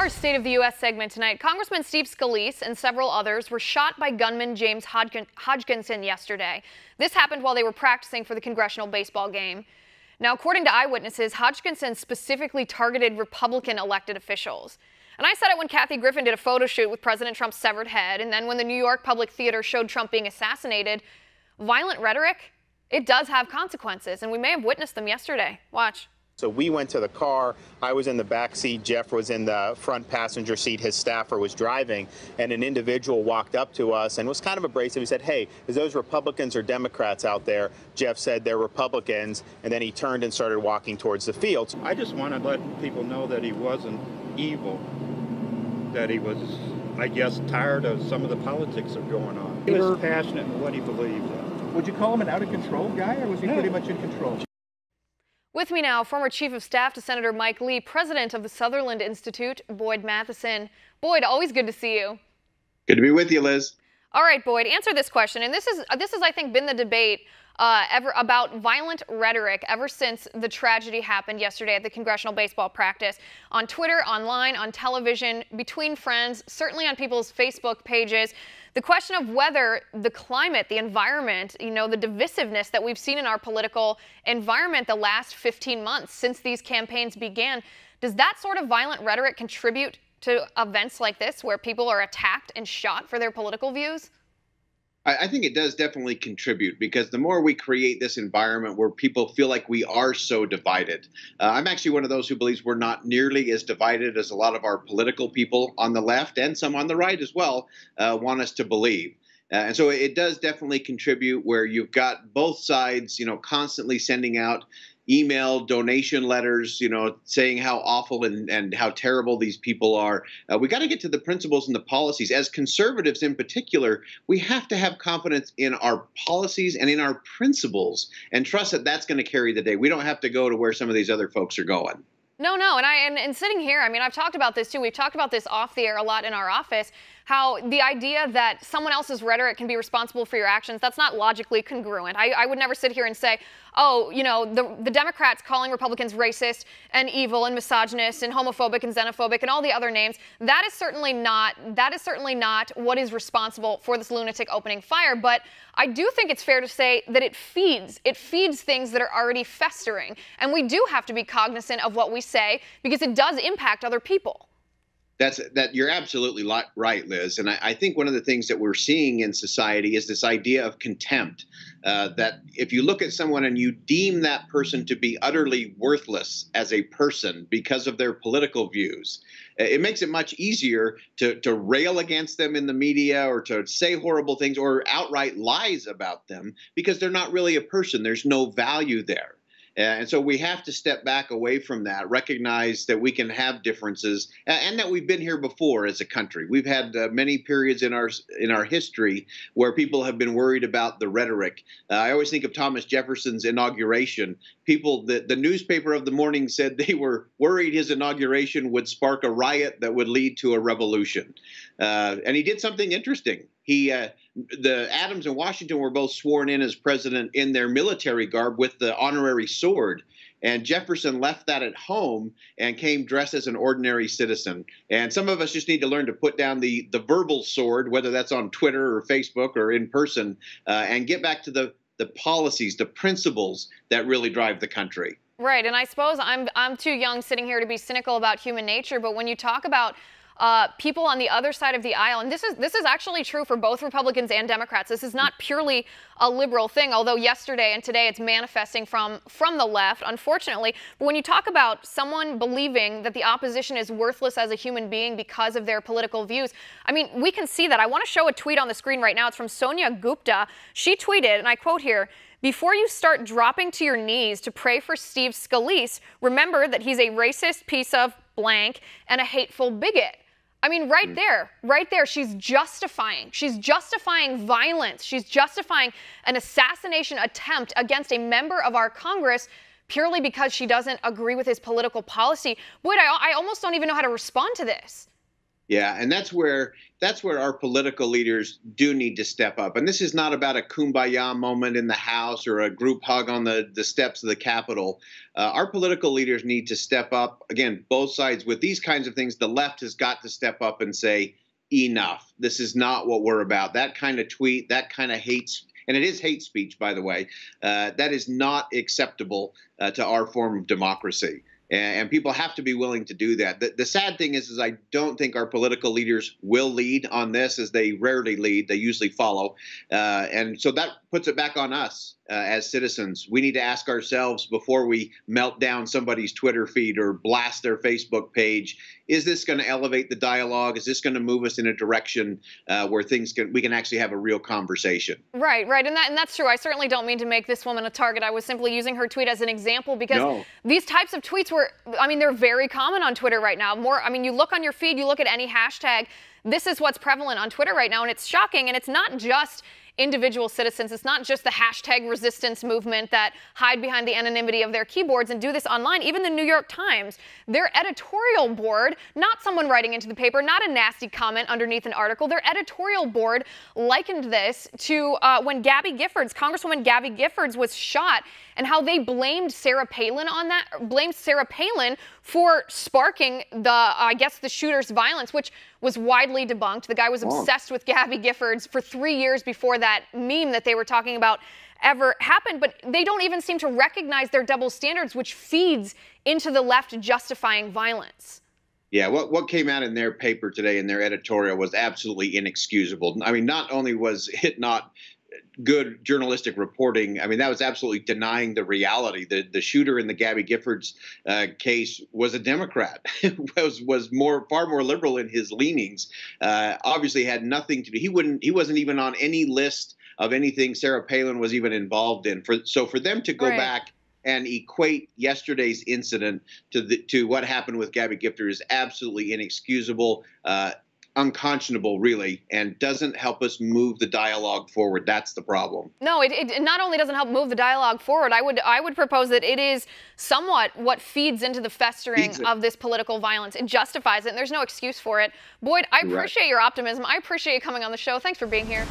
our State of the U.S. segment tonight, Congressman Steve Scalise and several others were shot by gunman James Hodgkinson yesterday. This happened while they were practicing for the congressional baseball game. Now, according to eyewitnesses, Hodgkinson specifically targeted Republican elected officials. And I said it when Kathy Griffin did a photo shoot with President Trump's severed head, and then when the New York Public Theater showed Trump being assassinated. Violent rhetoric, it does have consequences, and we may have witnessed them yesterday. Watch. So we went to the car. I was in the back seat. Jeff was in the front passenger seat. His staffer was driving, and an individual walked up to us and was kind of abrasive. He said, "Hey, is those Republicans or Democrats out there?" Jeff said they're Republicans, and then he turned and started walking towards the field. I just want to let people know that he wasn't evil, that he was, I guess, tired of some of the politics that are going on. He was passionate in what he believed in. Would you call him an out-of-control guy, or was he pretty much in control? With me now, former Chief of Staff to Senator Mike Lee, President of the Sutherland Institute, Boyd Matheson. Boyd, always good to see you. Good to be with you, Liz. All right, Boyd, answer this question. And this is I think, been the debate ever about violent rhetoric ever since the tragedy happened yesterday at the congressional baseball practice. On Twitter, online, on television, between friends, certainly on people's Facebook pages. The question of whether the climate, the environment, the divisiveness that we've seen in our political environment the last 15 months since these campaigns began, does that sort of violent rhetoric contribute to events like this where people are attacked and shot for their political views? I think it does definitely contribute, because the more we create this environment where people feel like we are so divided. I'm actually one of those who believes we're not nearly as divided as a lot of our political people on the left, and some on the right as well, want us to believe. And so it does definitely contribute, where you've got both sides, constantly sending out email donation letters, saying how awful and how terrible these people are. We got to get to the principles and the policies. As conservatives in particular, we have to have confidence in our policies and in our principles and trust that that's going to carry the day. We don't have to go to where some of these other folks are going. No, and sitting here, I've talked about this too. We've talked about this off the air a lot in our office, how the idea that someone else's rhetoric can be responsible for your actions, that's not logically congruent. I would never sit here and say, oh, the Democrats calling Republicans racist and evil and misogynist and homophobic and xenophobic and all the other names, that is certainly not what is responsible for this lunatic opening fire. But I do think it's fair to say that it feeds things that are already festering. And we do have to be cognizant of what we say, because it does impact other people. You're absolutely right, Liz. And I think one of the things that we're seeing in society is this idea of contempt, that if you look at someone and you deem that person to be utterly worthless as a person because of their political views, it makes it much easier to rail against them in the media, or to say horrible things or outright lies about them, because they're not really a person. There's no value there. And so we have to step back away from that, recognize that we can have differences, and that we've been here before as a country. We've had many periods in our history where people have been worried about the rhetoric. I always think of Thomas Jefferson's inauguration. The newspaper of the morning said they were worried his inauguration would spark a riot that would lead to a revolution. And he did something interesting. The Adams and Washington were both sworn in as president in their military garb with the honorary sword. And Jefferson left that at home and came dressed as an ordinary citizen. And some of us just need to learn to put down the verbal sword, whether that's on Twitter or Facebook or in person, and get back to the policies, the principles that really drive the country. Right. And I suppose I'm too young sitting here to be cynical about human nature. But when you talk about people on the other side of the aisle, and this is actually true for both Republicans and Democrats. This is not purely a liberal thing, although yesterday and today it's manifesting from the left, unfortunately. But when you talk about someone believing that the opposition is worthless as a human being because of their political views, we can see that. I want to show a tweet on the screen right now. It's from Sonia Gupta. She tweeted, and I quote here, "Before you start dropping to your knees to pray for Steve Scalise, remember that he's a racist piece of blank and a hateful bigot." Right there, she's justifying violence. She's justifying an assassination attempt against a member of our Congress purely because she doesn't agree with his political policy. Boyd, I almost don't even know how to respond to this. Yeah, and that's where our political leaders do need to step up. And this is not about a kumbaya moment in the House or a group hug on the steps of the Capitol. Our political leaders need to step up. Again, both sides with these kinds of things. The left has got to step up and say, enough. This is not what we're about. That kind of tweet, that kind of hate, and it is hate speech, by the way, that is not acceptable to our form of democracy. And people have to be willing to do that. The sad thing is I don't think our political leaders will lead on this, as they rarely lead. They usually follow. And so that puts it back on us as citizens. We need to ask ourselves before we melt down somebody's Twitter feed or blast their Facebook page, is this going to elevate the dialogue? Is this going to move us in a direction where we can actually have a real conversation? Right, right. And that's true. I certainly don't mean to make this woman a target. I was simply using her tweet as an example because these types of tweets they're very common on Twitter right now. You look on your feed, you look at any hashtag, this is what's prevalent on Twitter right now, and it's shocking. And it's not just individual citizens. It's not just the hashtag resistance movement that hide behind the anonymity of their keyboards and do this online. Even the New York Times, their editorial board, not someone writing into the paper, not a nasty comment underneath an article, their editorial board likened this to when Congresswoman Gabby Giffords was shot, and how they blamed Sarah Palin on that, blamed Sarah Palin for sparking the shooter's violence, which was widely debunked. The guy was obsessed with Gabby Giffords for 3 years before that meme that they were talking about ever happened. But they don't even seem to recognize their double standards, which feeds into the left justifying violence. Yeah, what came out in their paper today, in their editorial, was absolutely inexcusable. I mean, not only was it not good journalistic reporting, I mean, that was absolutely denying the reality. The shooter in the Gabby Giffords case was a Democrat, was far more liberal in his leanings. Obviously, had nothing to do. He wasn't even on any list of anything Sarah Palin was even involved in. So for them to go back and equate yesterday's incident to what happened with Gabby Giffords is absolutely inexcusable. Unconscionable, really, and doesn't help us move the dialogue forward. That's the problem. No, it not only doesn't help move the dialogue forward, I would propose that it is somewhat what feeds into the festering of this political violence. It justifies it, and there's no excuse for it. Boyd, I appreciate your optimism. I appreciate you coming on the show. Thanks for being here.